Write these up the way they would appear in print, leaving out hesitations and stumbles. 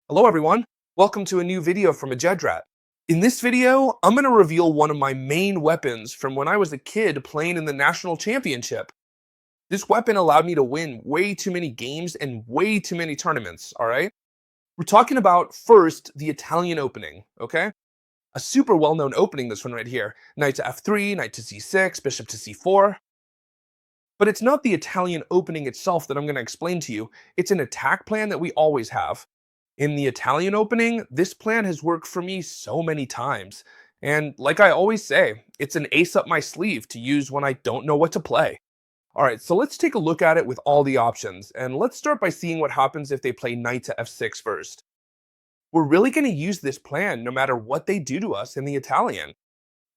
Hello everyone, welcome to a new video from a Jedrat. In this video, I'm going to reveal one of my main weapons from when I was a kid playing in the national championship. This weapon allowed me to win way too many games and way too many tournaments, alright? We're talking about first, the Italian opening, okay? A super well-known opening, this one right here. Knight to f3, knight to c6, bishop to c4. But it's not the Italian opening itself that I'm going to explain to you, it's an attack plan that we always have. In the Italian opening, this plan has worked for me so many times. And like I always say, it's an ace up my sleeve to use when I don't know what to play. Alright, so let's take a look at it with all the options, and let's start by seeing what happens if they play knight to f6 first. We're really going to use this plan no matter what they do to us in the Italian.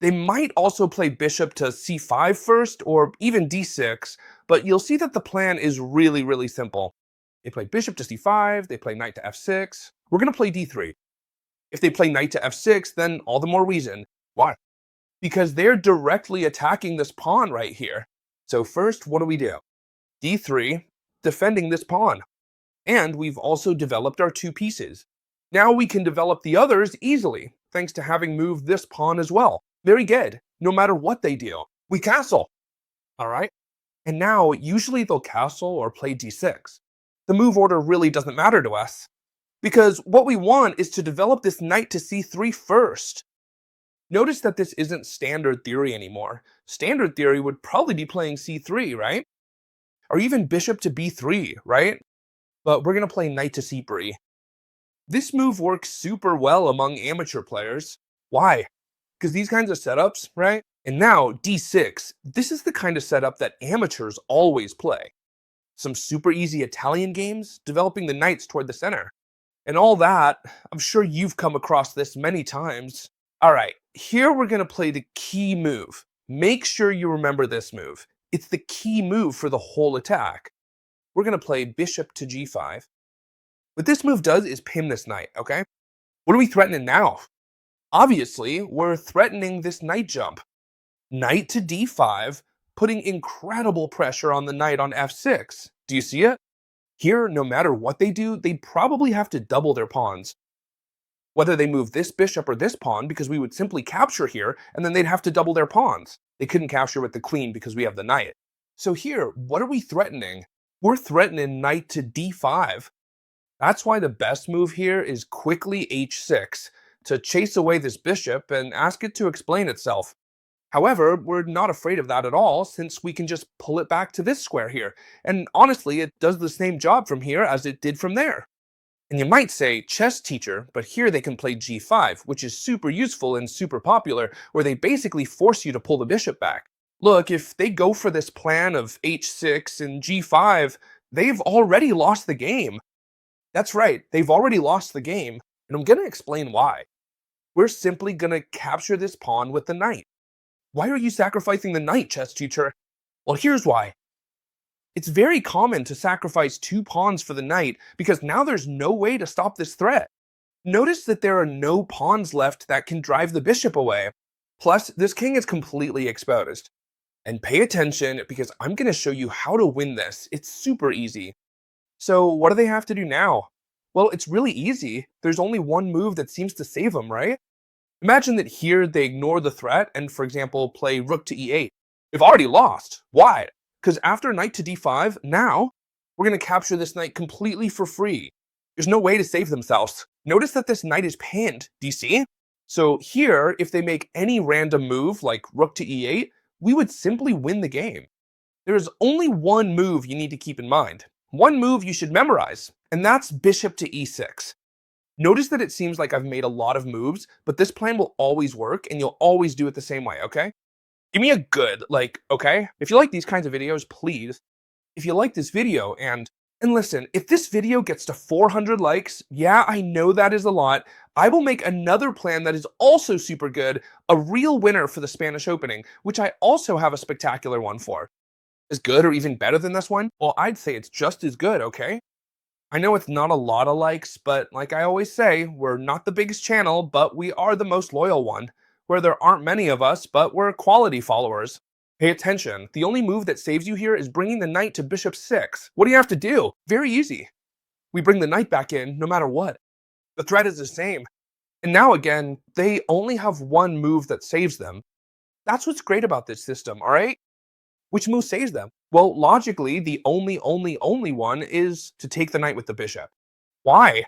They might also play bishop to c5 first, or even d6, but you'll see that the plan is really simple. They play bishop to c5, they play knight to f6. We're going to play d3. If they play knight to f6, then all the more reason. Why? Because they're directly attacking this pawn right here. So first, what do? d3, defending this pawn. And we've also developed our two pieces. Now we can develop the others easily, thanks to having moved this pawn as well. Very good. No matter what they do, we castle. Alright? And now, usually they'll castle or play d6. The move order really doesn't matter to us, because what we want is to develop this knight to c3 first. Notice that this isn't standard theory anymore. Standard theory would probably be playing c3, right? Or even bishop to b3, right? But we're going to play knight to c3. This move works super well among amateur players. Why? Because these kinds of setups, right? And now, d6. This is the kind of setup that amateurs always play. Some super easy Italian games, developing the knights toward the center. And all that, I'm sure you've come across this many times. Alright, here we're going to play the key move. Make sure you remember this move. It's the key move for the whole attack. We're going to play bishop to g5. What this move does is pin this knight, okay? What are we threatening now? Obviously, we're threatening this knight jump. Knight to d5, putting incredible pressure on the knight on f6. Do you see it? Here, no matter what they do, they'd probably have to double their pawns. Whether they move this bishop or this pawn, because we would simply capture here, and then they'd have to double their pawns. They couldn't capture with the queen because we have the knight. So here, what are we threatening? We're threatening knight to d5. That's why the best move here is quickly h6, to chase away this bishop and ask it to explain itself. However, we're not afraid of that at all, since we can just pull it back to this square here. And honestly, it does the same job from here as it did from there. And you might say, chess teacher, but here they can play g5, which is super useful and super popular, where they basically force you to pull the bishop back. Look, if they go for this plan of h6 and g5, they've already lost the game. That's right, they've already lost the game, and I'm going to explain why. We're simply going to capture this pawn with the knight. Why are you sacrificing the knight, chess teacher? Well, here's why. It's very common to sacrifice two pawns for the knight because now there's no way to stop this threat. Notice that there are no pawns left that can drive the bishop away. Plus, this king is completely exposed. And pay attention because I'm going to show you how to win this. It's super easy. So what do they have to do now? Well, it's really easy. There's only one move that seems to save them, right? Imagine that here they ignore the threat and, for example, play rook to e8. They've already lost. Why? Because after knight to d5, now we're going to capture this knight completely for free. There's no way to save themselves. Notice that this knight is pinned. Do you see? So here, if they make any random move like rook to e8, we would simply win the game. There is only one move you need to keep in mind. One move you should memorize, and that's bishop to e6. Notice that it seems like I've made a lot of moves, but this plan will always work and you'll always do it the same way, okay? Give me a good, okay? If you like these kinds of videos, please. If you like this video and listen, if this video gets to 400 likes, yeah, I know that is a lot, I will make another plan that is also super good, a real winner for the Spanish opening, which I also have a spectacular one for. Is good or even better than this one? Well, I'd say it's just as good, okay? I know it's not a lot of likes, but like I always say, we're not the biggest channel, but we are the most loyal one, where there aren't many of us, but we're quality followers. Pay attention, the only move that saves you here is bringing the knight to bishop 6. What do you have to do? Very easy. We bring the knight back in no matter what. The threat is the same. And now again, they only have one move that saves them. That's what's great about this system, alright? Which move saves them? Well, logically, the only one is to take the knight with the bishop. Why?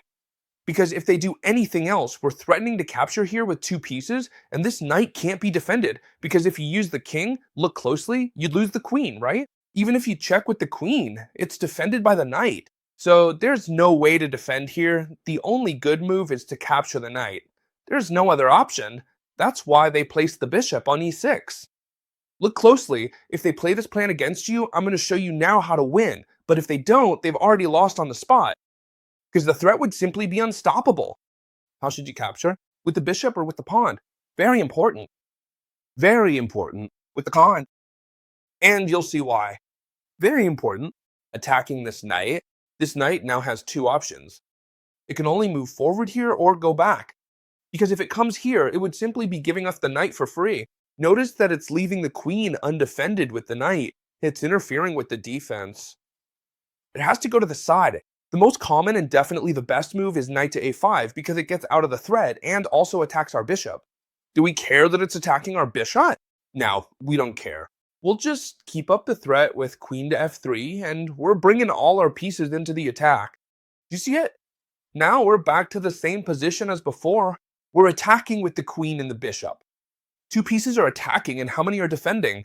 Because if they do anything else, we're threatening to capture here with two pieces, and this knight can't be defended, because if you use the king, look closely, you'd lose the queen, right? Even if you check with the queen, it's defended by the knight. So there's no way to defend here. The only good move is to capture the knight. There's no other option. That's why they placed the bishop on e6. Look closely. If they play this plan against you, I'm going to show you now how to win. But if they don't, they've already lost on the spot, because the threat would simply be unstoppable. How should you capture? With the bishop or with the pawn? Very important. Very important with the pawn. And you'll see why. Very important. Attacking this knight. This knight now has two options. It can only move forward here or go back. Because if it comes here, it would simply be giving us the knight for free. Notice that it's leaving the queen undefended with the knight. It's interfering with the defense. It has to go to the side. The most common and definitely the best move is knight to a5 because it gets out of the threat and also attacks our bishop. Do we care that it's attacking our bishop? No, we don't care. We'll just keep up the threat with queen to f3 and we're bringing all our pieces into the attack. Do you see it? Now we're back to the same position as before. We're attacking with the queen and the bishop. Two pieces are attacking and how many are defending?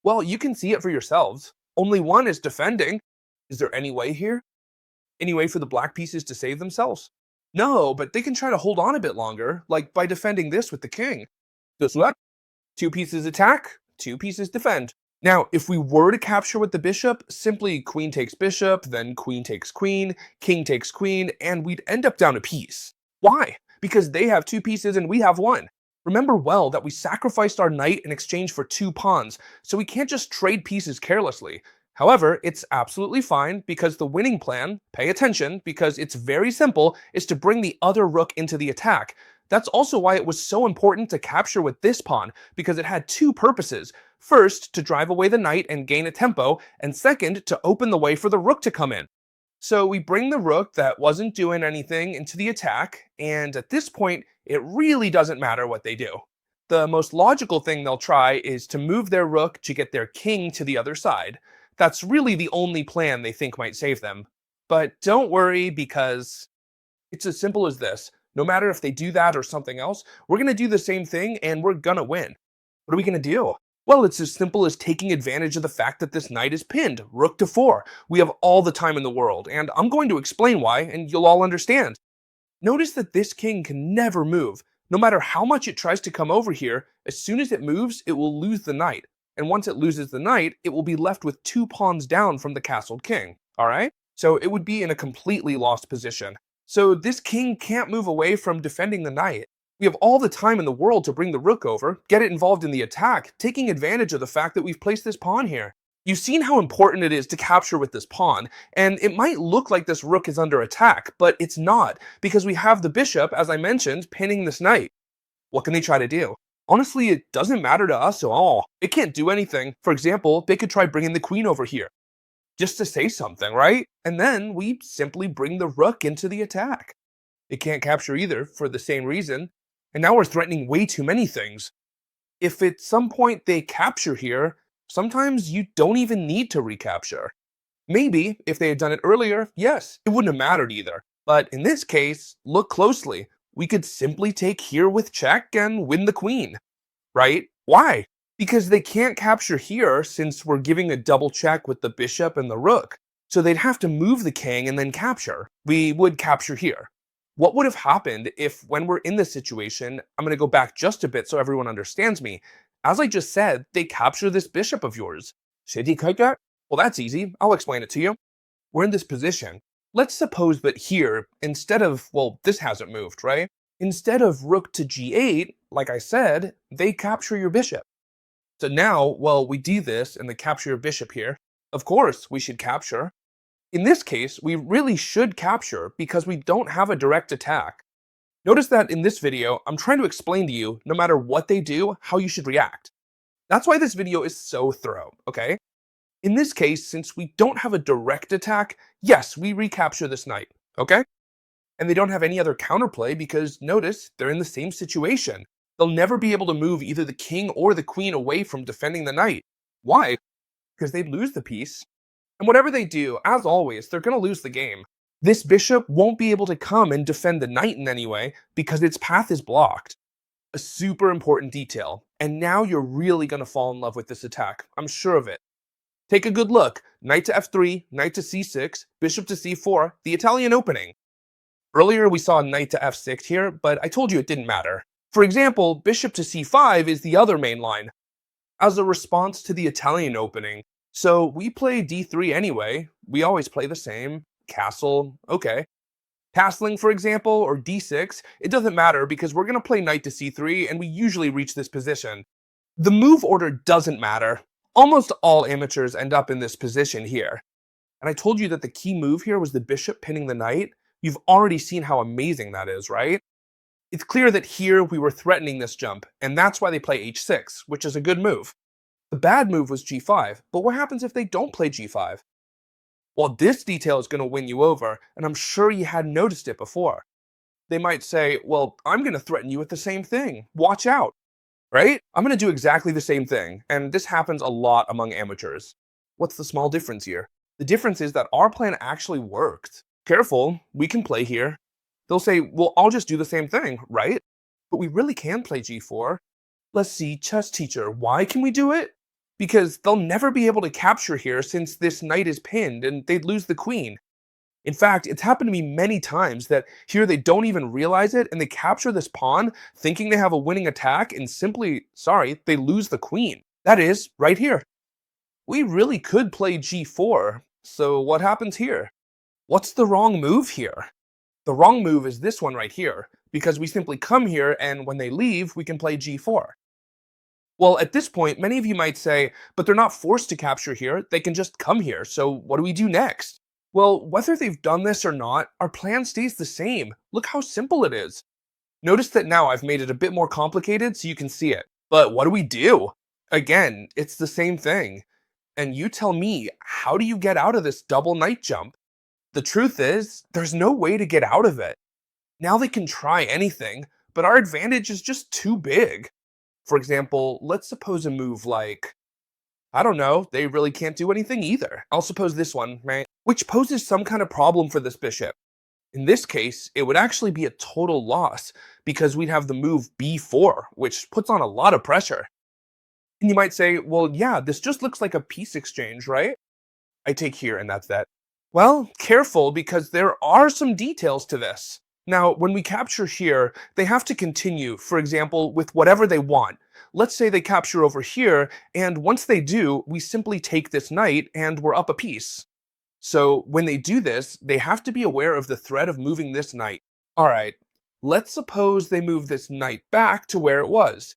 Well, you can see it for yourselves. Only one is defending. Is there any way here? Any way for the black pieces to save themselves? No, but they can try to hold on a bit longer, like by defending this with the king. Just what? Two pieces attack, two pieces defend. Now, if we were to capture with the bishop, simply queen takes bishop, then queen takes queen, king takes queen, and we'd end up down a piece. Why? Because they have two pieces and we have one. Remember well that we sacrificed our knight in exchange for two pawns, so we can't just trade pieces carelessly. However, it's absolutely fine because the winning plan, pay attention because it's very simple, is to bring the other rook into the attack. That's also why it was so important to capture with this pawn, because it had two purposes. First, to drive away the knight and gain a tempo, and second, to open the way for the rook to come in. So we bring the rook that wasn't doing anything into the attack, and at this point, it really doesn't matter what they do. The most logical thing they'll try is to move their rook to get their king to the other side. That's really the only plan they think might save them. But don't worry, because it's as simple as this. No matter if they do that or something else, we're going to do the same thing and we're going to win. What are we going to do? Well, it's as simple as taking advantage of the fact that this knight is pinned, rook to 4. We have all the time in the world, and I'm going to explain why, and you'll all understand. Notice that this king can never move. No matter how much it tries to come over here, as soon as it moves, it will lose the knight. And once it loses the knight, it will be left with two pawns down from the castled king, alright? So it would be in a completely lost position. So this king can't move away from defending the knight. We have all the time in the world to bring the rook over, get it involved in the attack, taking advantage of the fact that we've placed this pawn here. You've seen how important it is to capture with this pawn, and it might look like this rook is under attack, but it's not, because we have the bishop, as I mentioned, pinning this knight. What can they try to do? Honestly, it doesn't matter to us at all. It can't do anything. For example, they could try bringing the queen over here, just to say something, right? And then we simply bring the rook into the attack. It can't capture either, for the same reason. And now we're threatening way too many things. If at some point they capture here, sometimes you don't even need to recapture. Maybe, if they had done it earlier, yes, it wouldn't have mattered either. But in this case, look closely. We could simply take here with check and win the queen. Right? Why? Because they can't capture here since we're giving a double check with the bishop and the rook. So they'd have to move the king and then capture. We would capture here. What would have happened if, when we're in this situation, I'm going to go back just a bit so everyone understands me. As I just said, they capture this bishop of yours. Should he take that? Well, that's easy. I'll explain it to you. We're in this position. Let's suppose that here, instead of, well, this hasn't moved, right? Instead of rook to g8, like I said, they capture your bishop. So now, well, we do this and they capture your bishop here. Of course, we should capture. In this case, we really should capture because we don't have a direct attack. Notice that in this video, I'm trying to explain to you, no matter what they do, how you should react. That's why this video is so thorough, okay? In this case, since we don't have a direct attack, yes, we recapture this knight, okay? And they don't have any other counterplay because, notice, they're in the same situation. They'll never be able to move either the king or the queen away from defending the knight. Why? Because they'd lose the piece. And whatever they do, as always, they're going to lose the game. This bishop won't be able to come and defend the knight in any way because its path is blocked. A super important detail. And now you're really going to fall in love with this attack. I'm sure of it. Take a good look. Knight to f3, knight to c6, bishop to c4, the Italian opening. Earlier we saw knight to f6 here, but I told you it didn't matter. For example, bishop to c5 is the other main line, as a response to the Italian opening. So we play d3 anyway. We always play the same. Castle, okay. Castling, for example, or d6, it doesn't matter because we're going to play knight to c3 and we usually reach this position. The move order doesn't matter. Almost all amateurs end up in this position here. And I told you that the key move here was the bishop pinning the knight. You've already seen how amazing that is, right? It's clear that here we were threatening this jump, and that's why they play h6, which is a good move. The bad move was g5, but what happens if they don't play g5? Well, this detail is going to win you over, and I'm sure you hadn't noticed it before. They might say, well, I'm going to threaten you with the same thing. Watch out, right? I'm going to do exactly the same thing, and this happens a lot among amateurs. What's the small difference here? The difference is that our plan actually worked. Careful, we can play here. They'll say, well, I'll just do the same thing, right? But we really can play g4. Let's see, chess teacher, why can we do it? Because they'll never be able to capture here since this knight is pinned and they'd lose the queen. In fact, it's happened to me many times that here they don't even realize it and they capture this pawn thinking they have a winning attack and simply, they lose the queen. That is, right here. We really could play g4, so what happens here? What's the wrong move here? The wrong move is this one right here, because we simply come here and when they leave, we can play g4. Well, at this point, many of you might say, but they're not forced to capture here, they can just come here, so what do we do next? Well, whether they've done this or not, our plan stays the same. Look how simple it is. Notice that now I've made it a bit more complicated so you can see it. But what do we do? Again, it's the same thing. And you tell me, how do you get out of this double knight jump? The truth is, there's no way to get out of it. Now they can try anything, but our advantage is just too big. For example, let's suppose a move like, I don't know, they really can't do anything either. I'll suppose this one, right? Which poses some kind of problem for this bishop. In this case, it would actually be a total loss because we'd have the move b4, which puts on a lot of pressure. And you might say, well, yeah, this just looks like a piece exchange, right? I take here and that's that. Well, careful because there are some details to this. Now, when we capture here, they have to continue, for example, with whatever they want. Let's say they capture over here, and once they do, we simply take this knight and we're up a piece. So when they do this, they have to be aware of the threat of moving this knight. All right, let's suppose they move this knight back to where it was.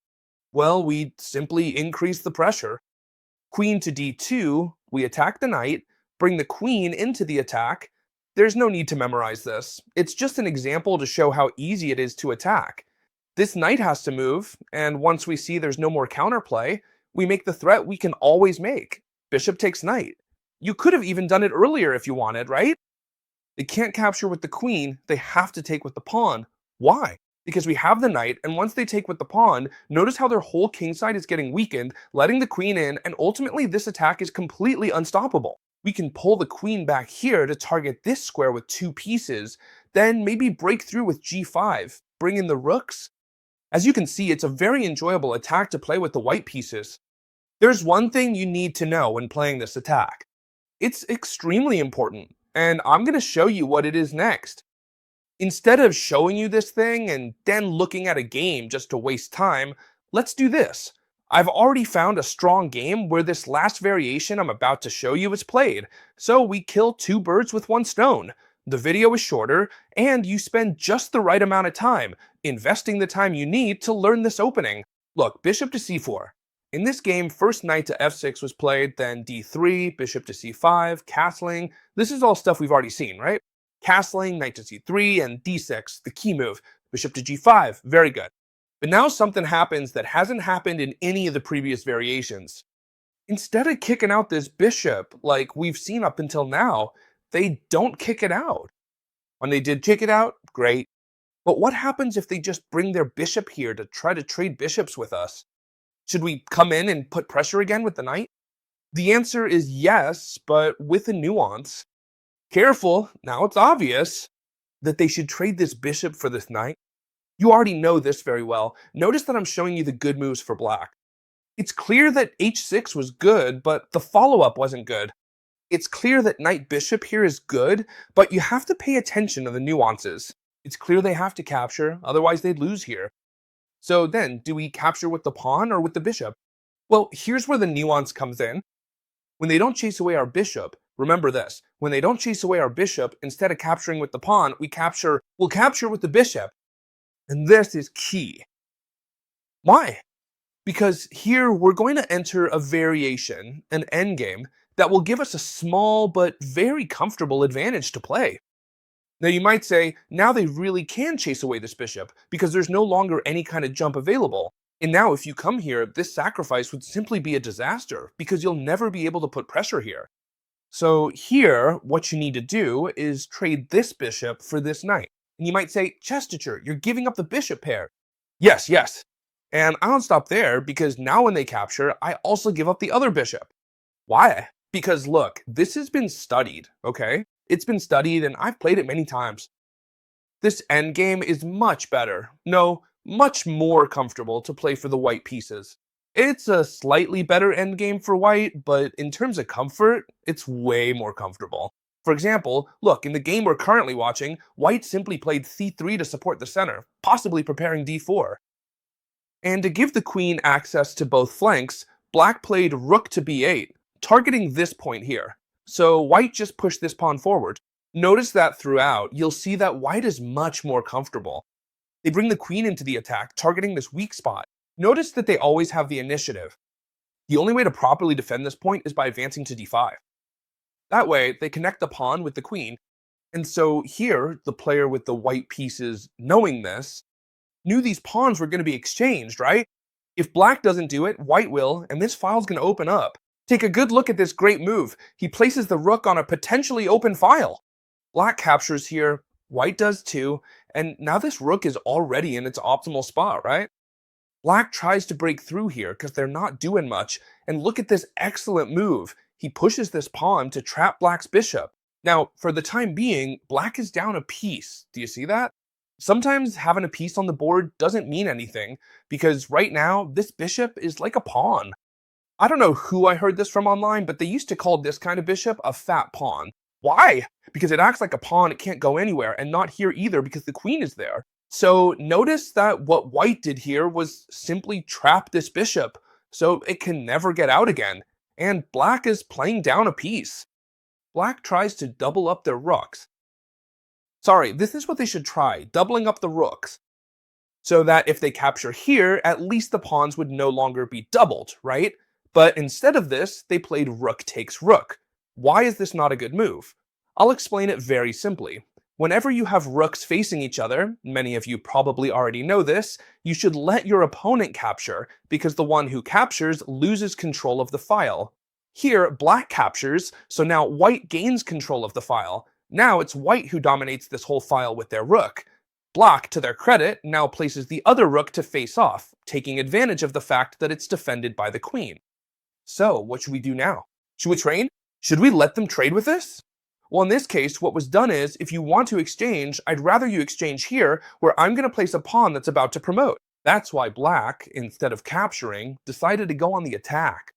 Well, we simply increase the pressure. Queen to d2, we attack the knight, bring the queen into the attack. There's no need to memorize this. It's just an example to show how easy it is to attack. This knight has to move, and once we see there's no more counterplay, we make the threat we can always make. Bishop takes knight. You could have even done it earlier if you wanted, right? They can't capture with the queen, they have to take with the pawn. Why? Because we have the knight, and once they take with the pawn, notice how their whole king side is getting weakened, letting the queen in, and ultimately this attack is completely unstoppable. We can pull the queen back here to target this square with 2 pieces, then maybe break through with g5, bring in the rooks. As you can see, it's a very enjoyable attack to play with the white pieces. There's one thing you need to know when playing this attack. It's extremely important, and I'm going to show you what it is next. Instead of showing you this thing and then looking at a game just to waste time, let's do this. I've already found a strong game where this last variation I'm about to show you is played, so we kill 2 birds with 1 stone. The video is shorter, and you spend just the right amount of time, investing the time you need to learn this opening. Look, bishop to c4. In this game, first knight to f6 was played, then d3, bishop to c5, castling. This is all stuff we've already seen, right? Castling, knight to c3, and d6, the key move. Bishop to g5, very good. But now something happens that hasn't happened in any of the previous variations. Instead of kicking out this bishop like we've seen up until now, they don't kick it out. When they did kick it out, great. But what happens if they just bring their bishop here to try to trade bishops with us? Should we come in and put pressure again with the knight? The answer is yes, but with a nuance. Careful, now it's obvious that they should trade this bishop for this knight. You already know this very well. Notice that I'm showing you the good moves for black. It's clear that h6 was good, but the follow-up wasn't good. It's clear that knight bishop here is good, but you have to pay attention to the nuances. It's clear they have to capture, otherwise they'd lose here. So then, do we capture with the pawn or with the bishop? Well, here's where the nuance comes in. When they don't chase away our bishop, remember this, when they don't chase away our bishop, instead of capturing with the pawn, we'll capture with the bishop. And this is key. Why? Because here we're going to enter a variation, an endgame, that will give us a small but very comfortable advantage to play. Now you might say, now they really can chase away this bishop, because there's no longer any kind of jump available. And now if you come here, this sacrifice would simply be a disaster, because you'll never be able to put pressure here. So here, what you need to do is trade this bishop for this knight. And you might say, Chestercher, you're giving up the bishop pair. Yes, yes. And I don't stop there, because now when they capture, I also give up the other bishop. Why? Because look, this has been studied, okay? It's been studied and I've played it many times. This endgame is much better, no, much more comfortable to play for the white pieces. It's a slightly better endgame for white, but in terms of comfort, it's way more comfortable. For example, look, in the game we're currently watching, white simply played c3 to support the center, possibly preparing d4. And to give the queen access to both flanks, black played rook to b8, targeting this point here. So white just pushed this pawn forward. Notice that throughout, you'll see that white is much more comfortable. They bring the queen into the attack, targeting this weak spot. Notice that they always have the initiative. The only way to properly defend this point is by advancing to d5. That way, they connect the pawn with the queen. And so here, the player with the white pieces, knowing this, knew these pawns were going to be exchanged, right? If black doesn't do it, white will, and this file's going to open up. Take a good look at this great move. He places the rook on a potentially open file. Black captures here, white does too, and now this rook is already in its optimal spot, right? Black tries to break through here because they're not doing much, and look at this excellent move. He pushes this pawn to trap black's bishop. Now, for the time being, black is down a piece. Do you see that? Sometimes having a piece on the board doesn't mean anything, because right now, this bishop is like a pawn. I don't know who I heard this from online, but they used to call this kind of bishop a fat pawn. Why? Because it acts like a pawn, it can't go anywhere, and not here either because the queen is there. So notice that what white did here was simply trap this bishop, so it can never get out again. And black is playing down a piece. Black tries to double up their rooks. Sorry, this is what they should try, doubling up the rooks. So that if they capture here, at least the pawns would no longer be doubled, right? But instead of this, they played rook takes rook. Why is this not a good move? I'll explain it very simply. Whenever you have rooks facing each other, many of you probably already know this, you should let your opponent capture, because the one who captures loses control of the file. Here, black captures, so now white gains control of the file. Now it's white who dominates this whole file with their rook. Black, to their credit, now places the other rook to face off, taking advantage of the fact that it's defended by the queen. So, what should we do now? Should we trade? Should we let them trade with this? Well, in this case, what was done is, if you want to exchange, I'd rather you exchange here, where I'm going to place a pawn that's about to promote. That's why black, instead of capturing, decided to go on the attack.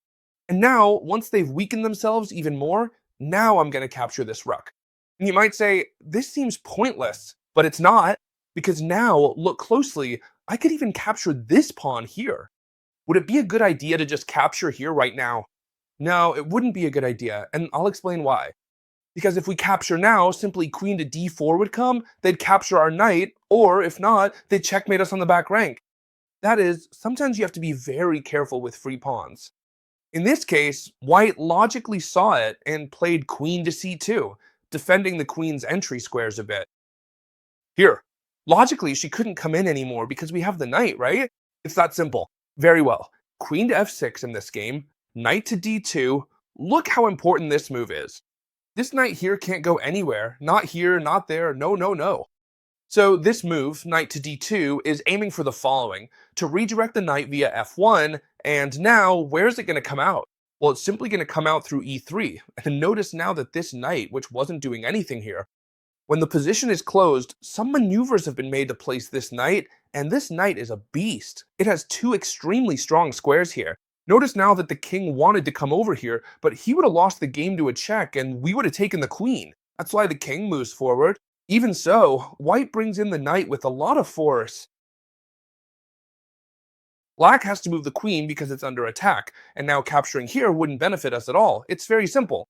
And now, once they've weakened themselves even more, now I'm going to capture this rook. And you might say, this seems pointless, but it's not, because now, look closely, I could even capture this pawn here. Would it be a good idea to just capture here right now? No, it wouldn't be a good idea, and I'll explain why. Because if we capture now, simply queen to d4 would come, they'd capture our knight, or if not, they'd checkmate us on the back rank. That is, sometimes you have to be very careful with free pawns. In this case, white logically saw it and played queen to c2, defending the queen's entry squares a bit. Here, logically she couldn't come in anymore because we have the knight, right? It's that simple. Very well. Queen to f6 in this game, knight to d2. Look how important this move is. This knight here can't go anywhere. Not here, not there, no, no, no. So this move, knight to d2, is aiming for the following: to redirect the knight via f1, and now, where's it going to come out? Well, it's simply going to come out through e3. And notice now that this knight, which wasn't doing anything here, when the position is closed, some maneuvers have been made to place this knight, and this knight is a beast. It has two extremely strong squares here. Notice now that the king wanted to come over here, but he would have lost the game to a check, and we would have taken the queen. That's why the king moves forward. Even so, white brings in the knight with a lot of force. Black has to move the queen because it's under attack, and now capturing here wouldn't benefit us at all. It's very simple.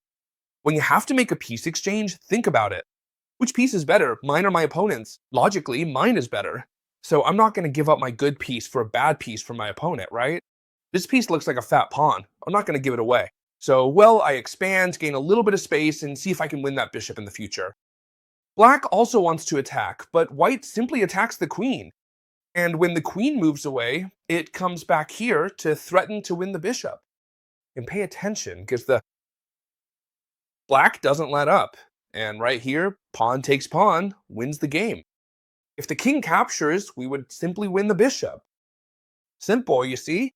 When you have to make a piece exchange, think about it. Which piece is better, mine or my opponent's? Logically, mine is better. So I'm not going to give up my good piece for a bad piece for my opponent, right? This piece looks like a fat pawn. I'm not going to give it away. So, well, I expand, gain a little bit of space, and see if I can win that bishop in the future. Black also wants to attack, but white simply attacks the queen. And when the queen moves away, it comes back here to threaten to win the bishop. And pay attention, because the black doesn't let up. And right here, pawn takes pawn, wins the game. If the king captures, we would simply win the bishop. Simple, you see?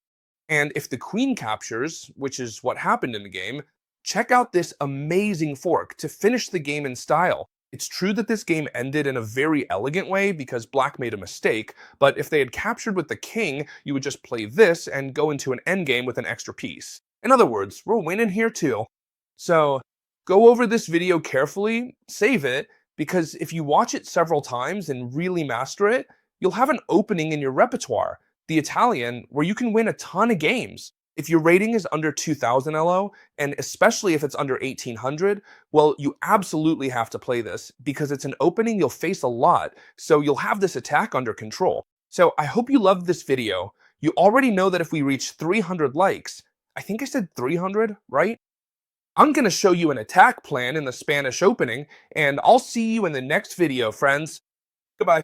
And if the queen captures, which is what happened in the game, check out this amazing fork to finish the game in style. It's true that this game ended in a very elegant way because black made a mistake, but if they had captured with the king, you would just play this and go into an endgame with an extra piece. In other words, we're winning here too. So, go over this video carefully, save it, because if you watch it several times and really master it, you'll have an opening in your repertoire, the Italian, where you can win a ton of games. If your rating is under 2000 LO, and especially if it's under 1800, well, you absolutely have to play this because it's an opening you'll face a lot, so you'll have this attack under control. So I hope you loved this video. You already know that if we reach 300 likes, I think I said 300, right? I'm going to show you an attack plan in the Spanish opening, and I'll see you in the next video, friends. Goodbye.